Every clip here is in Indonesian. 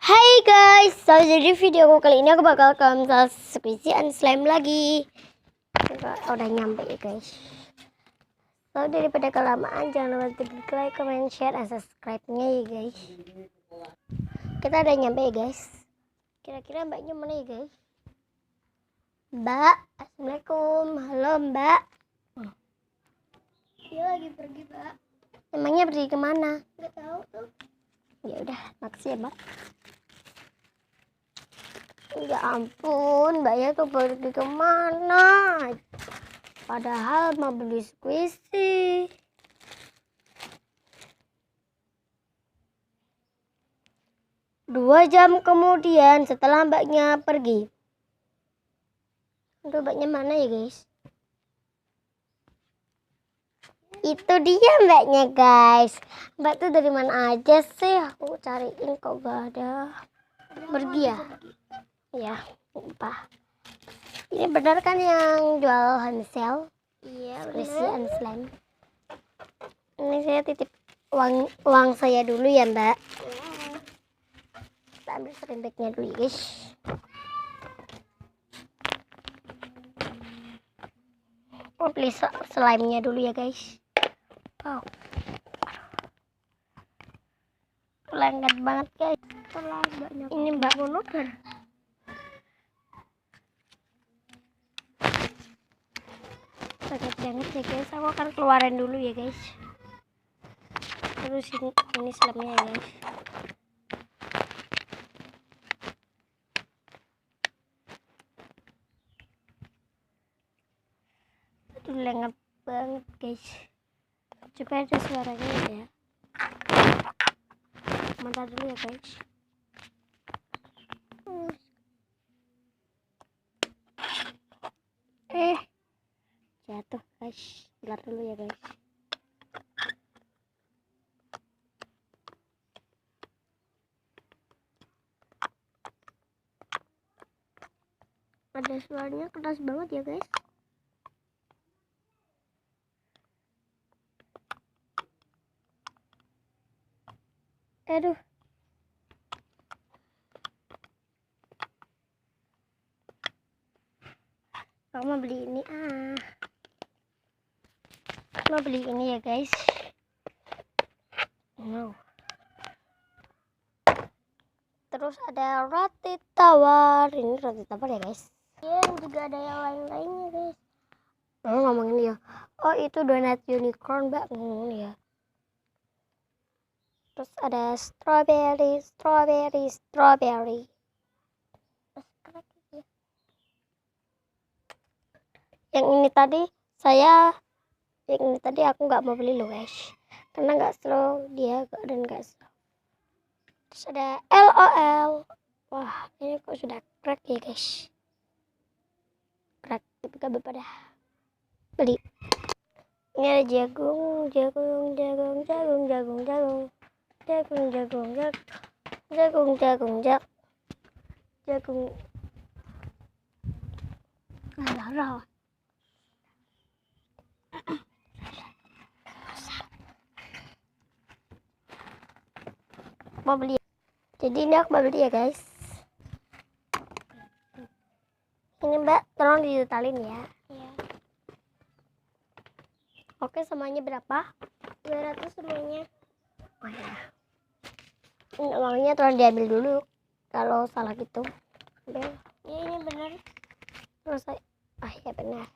Hai guys, so jadi video aku kali ini aku bakal konsul squishy and slime lagi. Udah nyampe ya guys. So daripada kelamaan jangan lupa klik like, comment, share, dan subscribe-nya ya guys. Kita udah nyampe ya guys. Kira-kira mbaknya mana ya guys? Mbak, assalamualaikum. Halo mbak. Dia lagi pergi mbak. Emangnya pergi kemana? Gak tahu tuh. Ya udah, makasih ya mbak. Ya ampun, mbaknya tuh pergi kemana? Padahal mau beli squishy. Dua jam kemudian setelah mbaknya pergi. Aduh, mbaknya mana ya guys? Itu dia mbaknya guys. Mbak tuh dari mana aja sih? Aku cariin kok gak ada. Pergi ya? Ya, lupa. Ini benar kan yang jual Hansel? Iya, squishy and slime. Ini saya titip uang saya dulu ya mbak. Kita ambil serempetnya dulu guys. Oh, beli slime-nya dulu ya guys. Wow, lengket banget guys. Ini mbak monoton. Lengket banget ya guys. Aku akan keluarin dulu ya guys. Terus ini slime-nya ya guys. Aduh, lengket banget guys. Coba ada suaranya ya. Bentar dulu ya guys. Jatuh guys. Bentar dulu ya guys. Ada suaranya keras banget ya guys. Aduh. Aku mau beli ini mau beli ini ya guys. Wow. Terus ada roti tawar. Ini roti tawar ya guys. Ya, juga ada yang lain-lainnya guys. Ngomongin ya. Oh, itu donat unicorn mbak. Ya. Terus ada strawberry. Yang ini tadi aku nggak mau beli loh guys, karena nggak slow dia dan nggak slow. Terus ada LOL. Wah, ini kok sudah crack ya guys. Crack, tapi gak pada beli. Ini ada jagung. Alah. Mau beli. Jadi ini aku mau beli ya guys. Ini mbak, tolong ditotalin ya. Iya. Oke, semuanya berapa? 200 semuanya. Oh ya. Uangnya tolong diambil dulu. Kalau salah gitu. Ya, ini benar. Terus ya benar.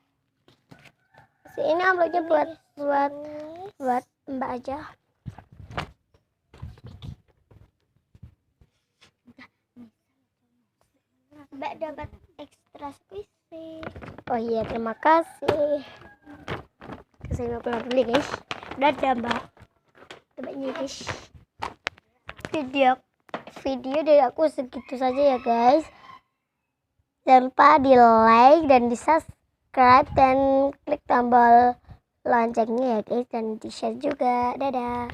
Ini amplopnya buat mbak aja. Mbak dapat ekstra squishy. Oh iya, terima kasih. Saya pulang dulu guys. Dadah mbak. Mbaknya guys. Video dari aku segitu saja ya guys. Jangan lupa di like dan di subscribe dan klik tombol loncengnya ya guys, dan di share juga. Dadah.